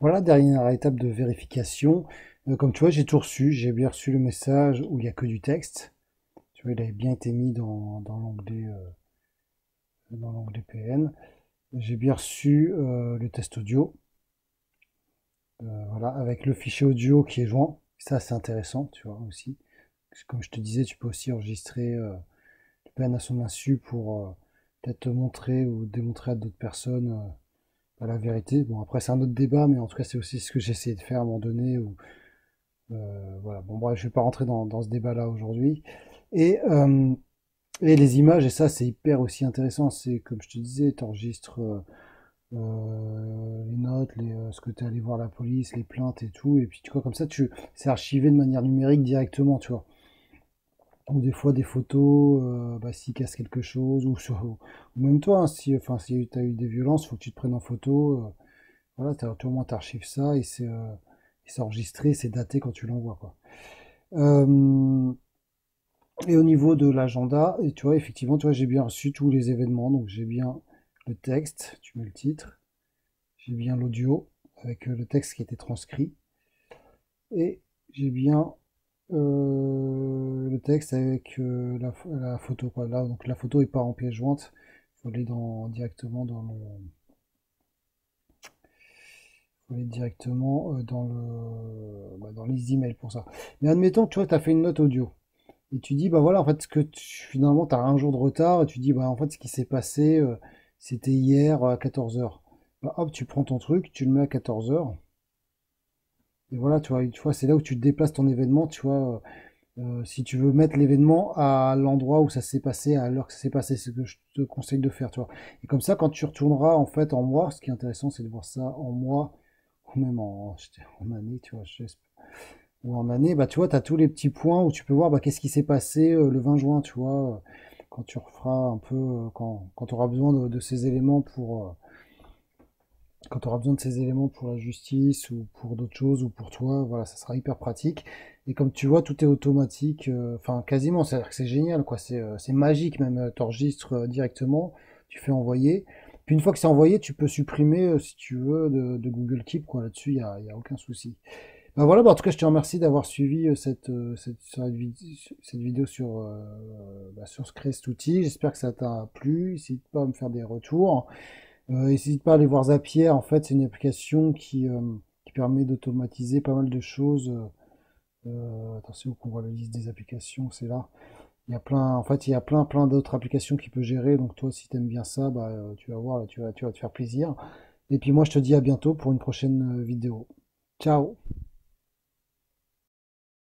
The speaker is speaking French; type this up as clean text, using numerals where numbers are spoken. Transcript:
Voilà, dernière étape de vérification. Comme tu vois, j'ai tout reçu. J'ai bien reçu le message où il n'y a que du texte. Tu vois, il avait bien été mis dans l'onglet PN. J'ai bien reçu le test audio. Voilà, avec le fichier audio qui est joint. Ça, c'est intéressant, tu vois, aussi. Parce que comme je te disais, tu peux aussi enregistrer le PN à son insu pour peut-être te montrer ou démontrer à d'autres personnes la vérité. Bon, après, c'est un autre débat, mais en tout cas, c'est aussi ce que j'ai essayé de faire à un moment donné où voilà, bon bref, je vais pas rentrer dans ce débat-là aujourd'hui. Et, euh, et les images, et ça c'est hyper aussi intéressant, c'est comme je te disais, tu enregistres les notes, ce que tu es allé voir la police, les plaintes et tout, et puis tu vois, comme ça, c'est archivé de manière numérique directement, tu vois. Ou des fois des photos, bah, s'il casse quelque chose, ou même toi, hein, si tu as eu des violences, faut que tu te prennes en photo, voilà, au moins tu archives ça, et c'est enregistré, c'est daté quand tu l'envoies, quoi. Euh, Et au niveau de l'agenda, et tu vois, effectivement, tu vois, j'ai bien reçu tous les événements. Donc j'ai bien le texte, tu mets le titre, j'ai bien l'audio avec le texte qui a été transcrit, et j'ai bien le texte avec la photo, quoi. Là, donc la photo est pas en pièce jointe, il faut aller directement faut aller directement dans les emails pour ça. Mais admettons, tu vois, tu as fait une note audio. Et tu dis, bah voilà, en fait, finalement, tu as un jour de retard, et tu dis, bah en fait, ce qui s'est passé, c'était hier à 14 heures. Bah hop, tu prends ton truc, tu le mets à 14 heures, et voilà, tu vois, c'est là où tu déplaces ton événement, tu vois. Si tu veux mettre l'événement à l'endroit où ça s'est passé, à l'heure que ça s'est passé, c'est ce que je te conseille de faire, tu vois. Et comme ça, quand tu retourneras, en fait, en mois, ce qui est intéressant, c'est de voir ça en mois, ou même en année, tu vois, ou en année, bah tu vois, tu as tous les petits points où tu peux voir bah, qu'est-ce qui s'est passé le 20 juin, tu vois, quand tu referas un peu, quand tu auras besoin de ces éléments quand tu auras besoin de ces éléments pour la justice ou pour d'autres choses ou pour toi, voilà, ça sera hyper pratique. Et comme tu vois, tout est automatique, enfin quasiment, c'est-à-dire que c'est génial, quoi, c'est magique même, tu enregistres directement, tu fais envoyer. Puis une fois que c'est envoyé, tu peux supprimer, si tu veux, de Google Keep, quoi, là-dessus, y a aucun souci. Ben voilà, bah en tout cas, je te remercie d'avoir suivi cette vidéo sur cet outil. J'espère que ça t'a plu. N'hésite pas à me faire des retours. N'hésite pas à aller voir Zapier. En fait, c'est une application qui permet d'automatiser pas mal de choses. Attention qu'on voit la liste des applications, c'est là. Il y a plein, en fait, il y a plein d'autres applications qui peut gérer. Donc toi, si tu aimes bien ça, bah, tu vas voir, là, tu vas te faire plaisir. Et puis moi, je te dis à bientôt pour une prochaine vidéo. Ciao!